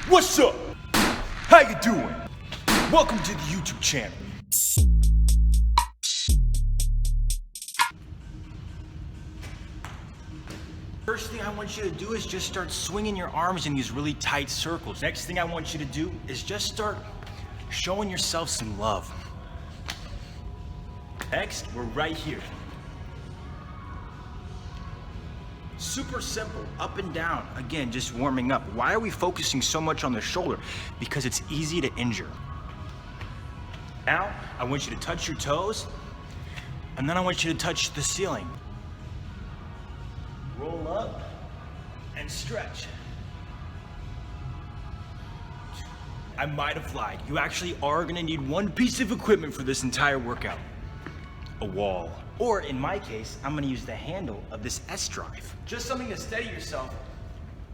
What's up? How you doing? Welcome to the YouTube channel. First thing I want you to do is just start swinging your arms in these really tight circles. Next thing I want you to do is just start showing yourself some love. Next, we're right here. Super simple, up and down. Again, just warming up. Why are we focusing so much on the shoulder? Because it's easy to injure. Now, I want you to touch your toes, and then I want you to touch the ceiling. Roll up and stretch. I might have lied. You actually are gonna need one piece of equipment for this entire workout. A wall. Or in my case, I'm gonna use the handle of this S-drive. Just something to steady yourself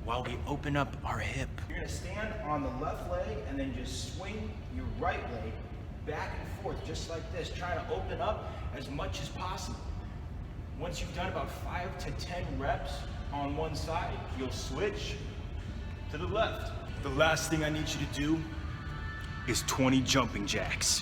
while we open up our hip. You're gonna stand on the left leg and then just swing your right leg back and forth, just like this, trying to open up as much as possible. Once you've done about 5 to 10 reps on one side, you'll switch to the left. The last thing I need you to do is 20 jumping jacks.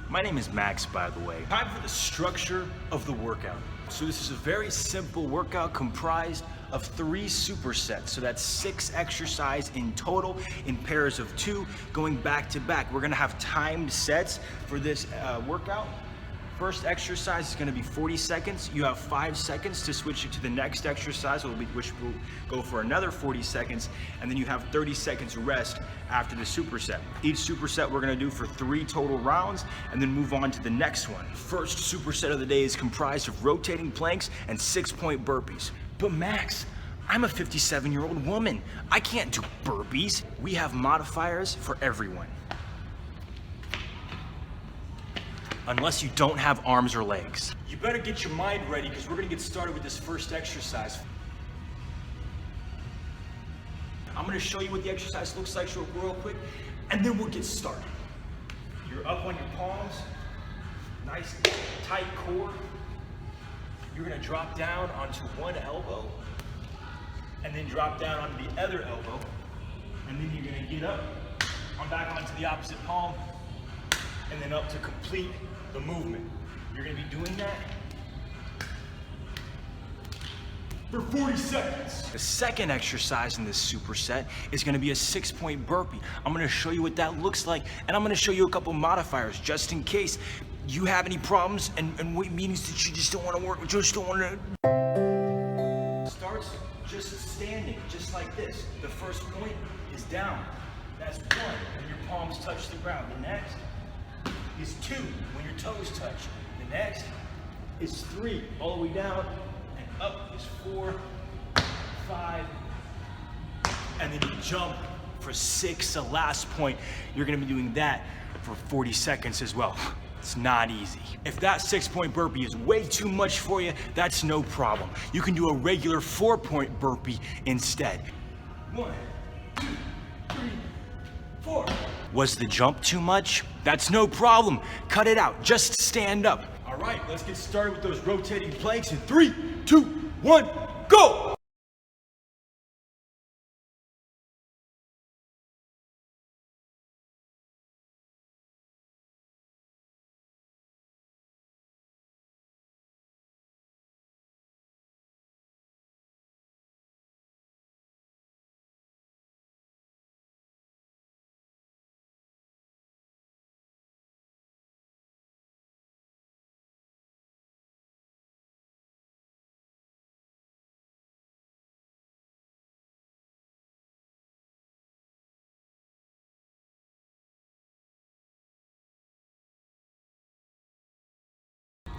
My name is Max, by the way. Time for the structure of the workout. So this is a very simple workout comprised of 3 supersets. So that's 6 exercises in total in pairs of 2 going back to back. We're gonna have timed sets for this workout. First exercise is gonna be 40 seconds. You have 5 seconds to switch it to the next exercise, which will go for another 40 seconds, and then you have 30 seconds rest after the superset. Each superset we're gonna do for 3 total rounds, and then move on to the next one. First superset of the day is comprised of rotating planks and 6-point burpees. But Max, I'm a 57-year-old woman. I can't do burpees. We have modifiers for everyone. Unless you don't have arms or legs. You better get your mind ready because we're gonna get started with this first exercise. I'm gonna show you what the exercise looks like real quick, and then we'll get started. You're up on your palms, nice tight core. You're gonna drop down onto one elbow, and then drop down onto the other elbow, and then you're gonna get up, on back onto the opposite palm, and then up to complete the movement. You're gonna be doing that for 40 seconds. The second exercise in this superset is gonna be a 6-point burpee. I'm gonna show you what that looks like, and I'm gonna show you a couple modifiers just in case you have any problems and weight meetings that you just don't wanna work with, just don't wanna. Starts just standing, just like this. The first point is down. That's 1, and your palms touch the ground. The next is 2, when your toes touch. The next is 3, all the way down, and up is 4, 5, and then you jump for 6, the last point. You're gonna be doing that for 40 seconds as well. It's not easy. If that 6-point burpee is way too much for you, that's no problem. You can do a regular 4-point burpee instead. 1, 2, 3, 4. Was the jump too much? That's no problem. Cut it out. Just stand up. All right, let's get started with those rotating planks in 3, 2, 1, go!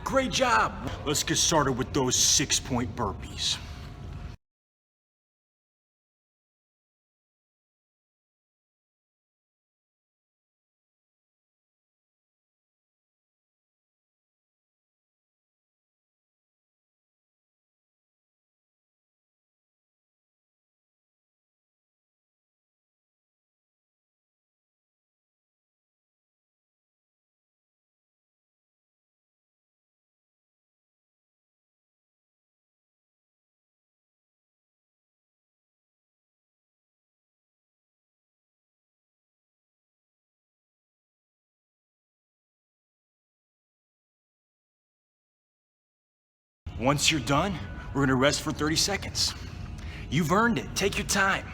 Great job. Let's get started with those 6-point burpees. Once you're done, we're gonna rest for 30 seconds. You've earned it. Take your time.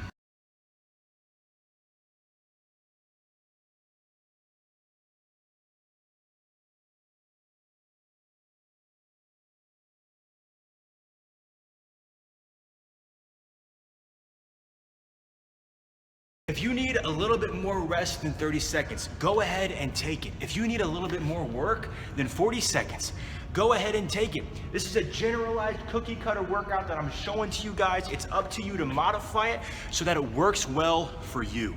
If you need a little bit more rest than 30 seconds, go ahead and take it. If you need a little bit more work than 40 seconds, go ahead and take it. This is a generalized cookie cutter workout that I'm showing to you guys. It's up to you to modify it so that it works well for you.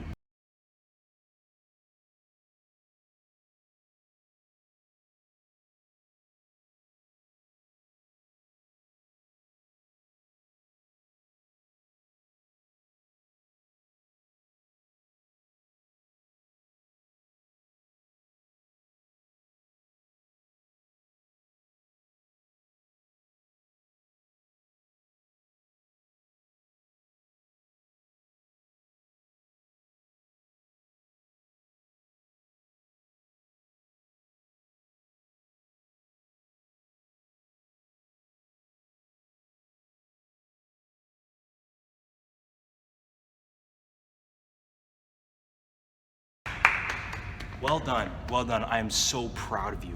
Well done, well done. I am so proud of you.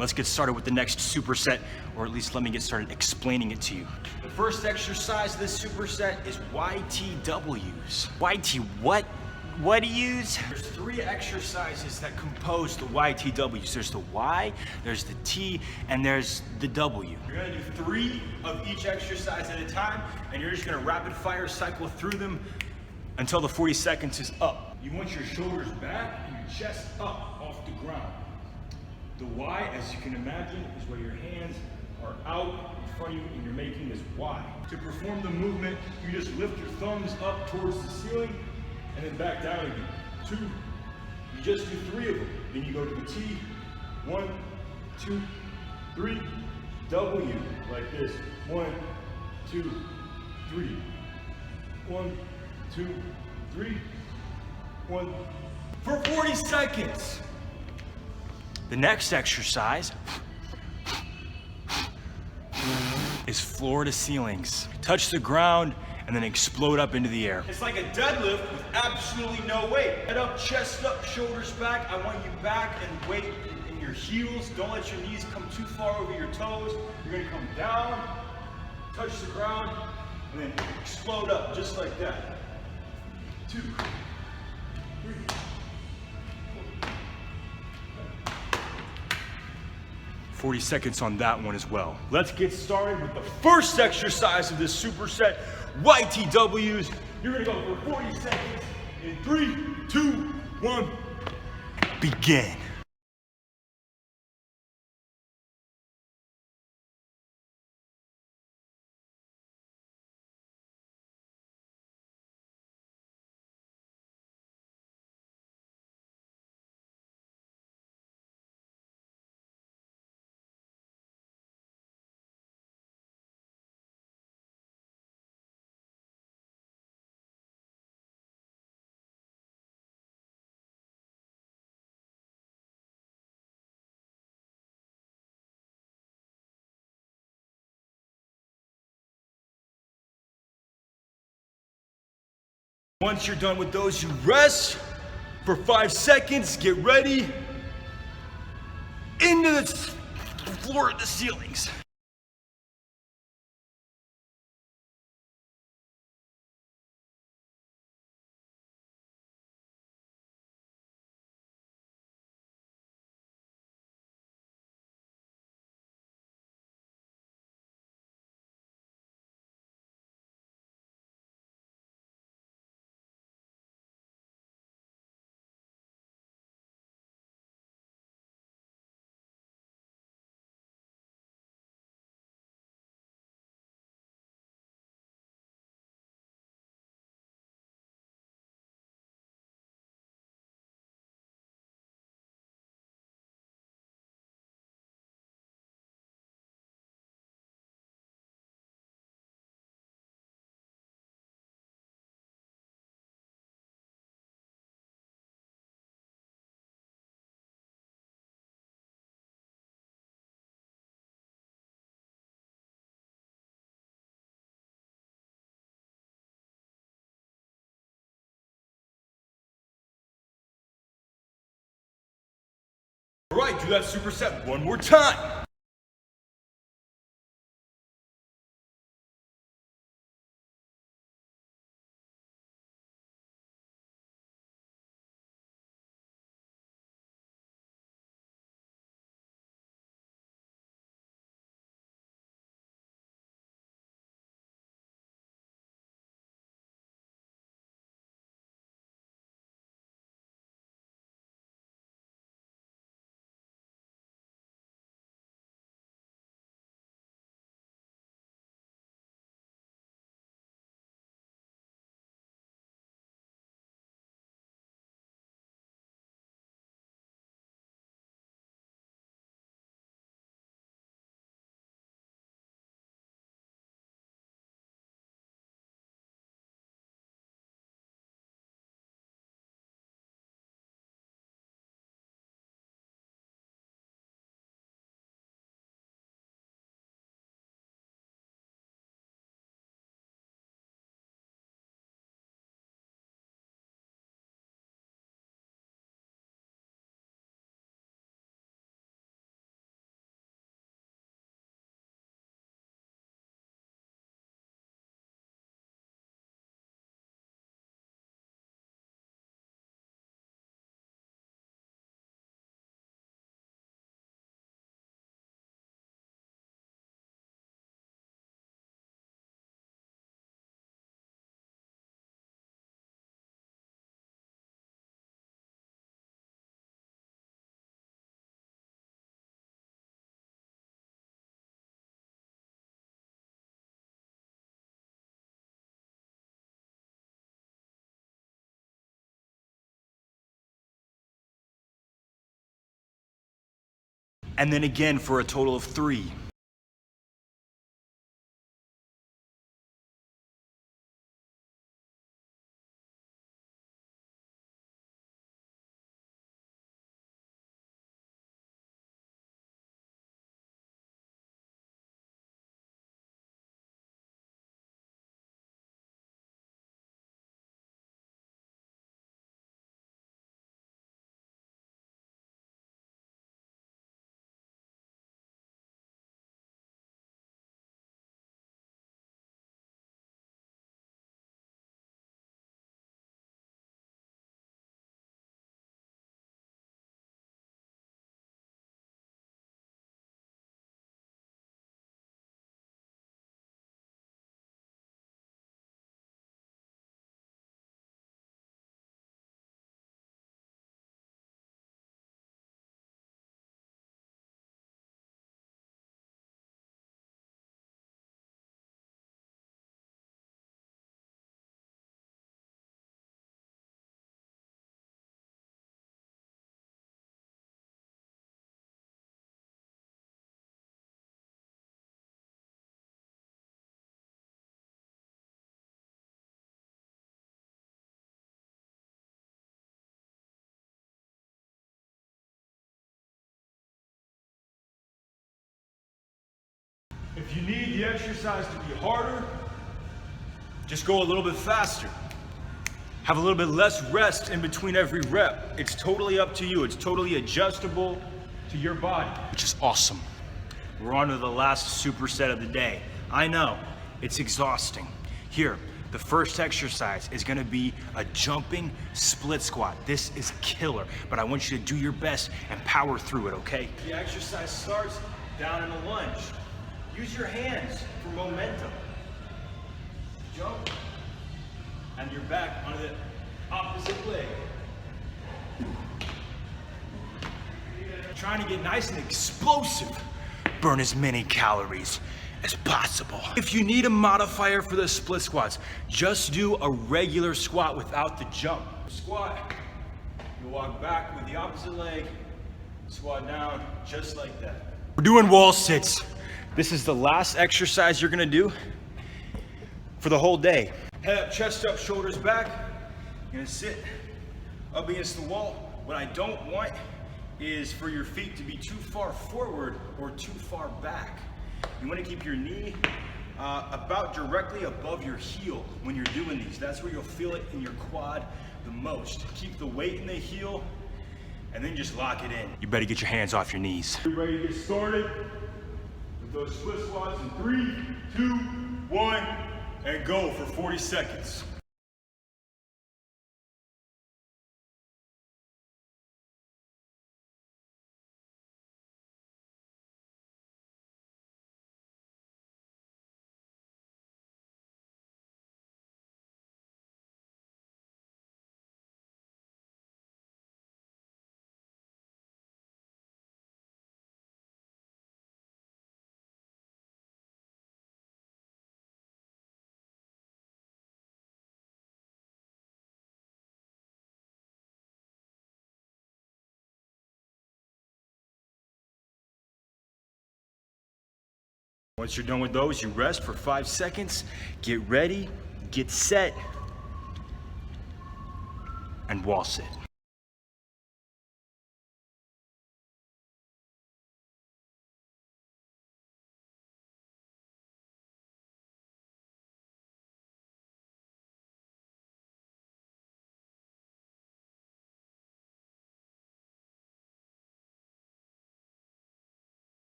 Let's get started with the next superset, or at least let me get started explaining it to you. The first exercise of this superset is YTWs. YT what? What do you use? There's 3 exercises that compose the YTWs. There's the Y, there's the T, and there's the W. You're gonna do 3 of each exercise at a time, and you're just gonna rapid fire cycle through them until the 40 seconds is up. You want your shoulders back and your chest up off the ground. The Y, as you can imagine, is where your hands are out in front of you and you're making this Y. To perform the movement, you just lift your thumbs up towards the ceiling and then back down again. 2, you just do 3 of them. Then you go to the T, 1, 2, 3, W, like this. 1, 2, 3. 1, 2, 3. 1. For 40 seconds. The next exercise is floor to ceilings. Touch the ground and then explode up into the air. It's like a deadlift with absolutely no weight. Head up, chest up, shoulders back. I want you back and weight in your heels. Don't let your knees come too far over your toes. You're gonna come down, touch the ground, and then explode up just like that. 2, 3. 40 seconds on that one as well. Let's get started with the first exercise of this superset, YTWs. You're gonna go for 40 seconds in 3, 2, 1, begin. Once you're done with those, you rest for 5 seconds, get ready, into the floor of the ceilings. All right, do that superset one more time. And then again for a total of 3. you need the exercise to be harder, just go a little bit faster. Have a little bit less rest in between every rep. It's totally up to you. It's totally adjustable to your body, which is awesome. We're on to the last superset of the day. I know, it's exhausting. Here, the first exercise is gonna be a jumping split squat. This is killer, but I want you to do your best and power through it, okay? The exercise starts down in a lunge. Use your hands for momentum. Jump, and you're back on the opposite leg. Trying to get nice and explosive. Burn as many calories as possible. If you need a modifier for the split squats, just do a regular squat without the jump. Squat, you walk back with the opposite leg, squat down, just like that. We're doing wall sits. This is the last exercise you're gonna do for the whole day. Head up, chest up, shoulders back. You're gonna sit up against the wall. What I don't want is for your feet to be too far forward or too far back. You wanna keep your knee about directly above your heel when you're doing these. That's where you'll feel it in your quad the most. Keep the weight in the heel and then just lock it in. You better get your hands off your knees. You ready to get started with those split squats in 3, 2, 1, and go for 40 seconds. Once you're done with those, you rest for 5 seconds, get ready, get set, and wall sit.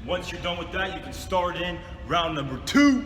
Once you're done with that, you can start in round number 2.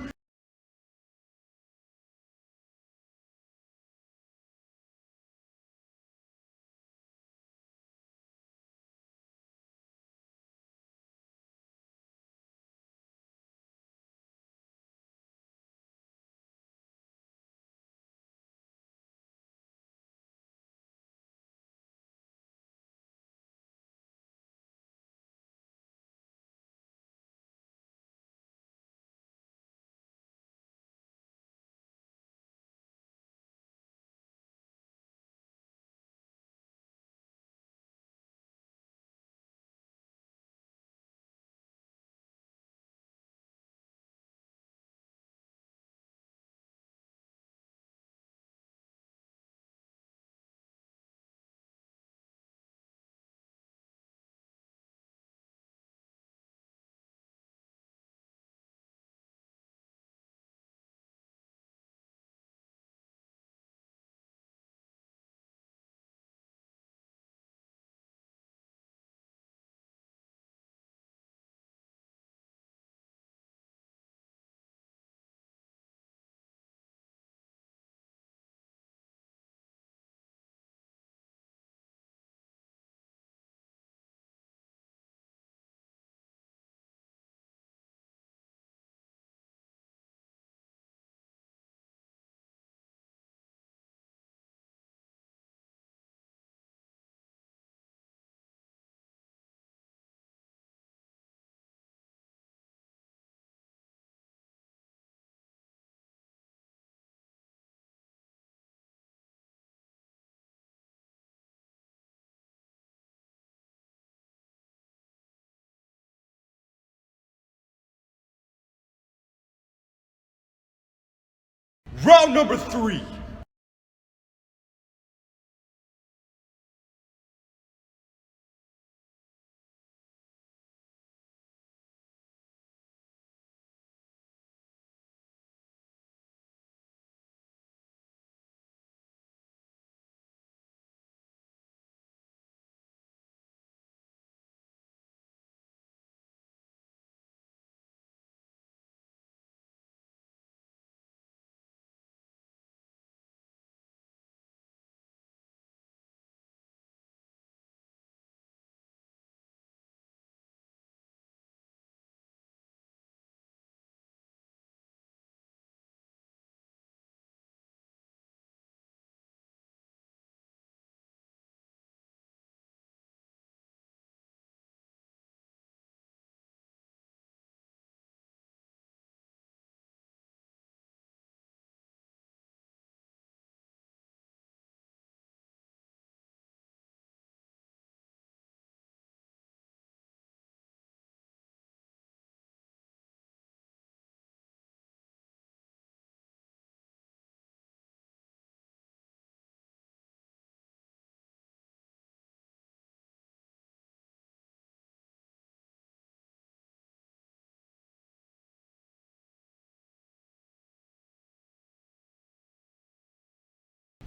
Round number 3.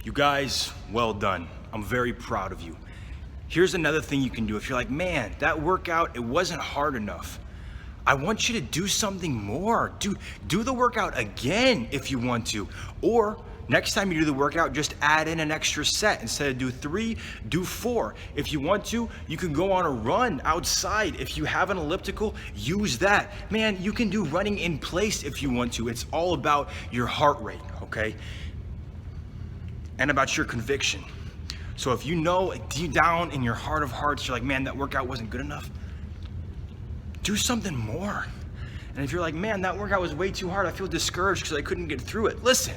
You guys, well done. I'm very proud of you. Here's another thing you can do. If you're like, man, that workout, it wasn't hard enough. I want you to do something more. Do the workout again if you want to. Or next time you do the workout, just add in an extra set. Instead of do 3, do 4. If you want to, you can go on a run outside. If you have an elliptical, use that. Man, you can do running in place if you want to. It's all about your heart rate, okay? And about your conviction. So if you know deep down in your heart of hearts, you're like, man, that workout wasn't good enough, do something more. And if you're like, man, that workout was way too hard, I feel discouraged because I couldn't get through it. Listen,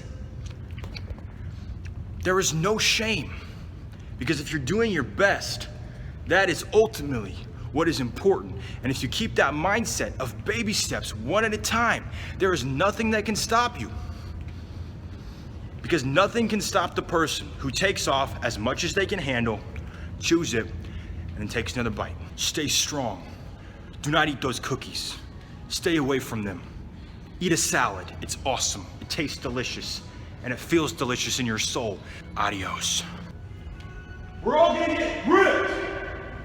there is no shame, because if you're doing your best, that is ultimately what is important. And if you keep that mindset of baby steps, one at a time, there is nothing that can stop you. Because nothing can stop the person who takes off as much as they can handle, chews it, and then takes another bite. Stay strong. Do not eat those cookies. Stay away from them. Eat a salad. It's awesome. It tastes delicious. And it feels delicious in your soul. Adios.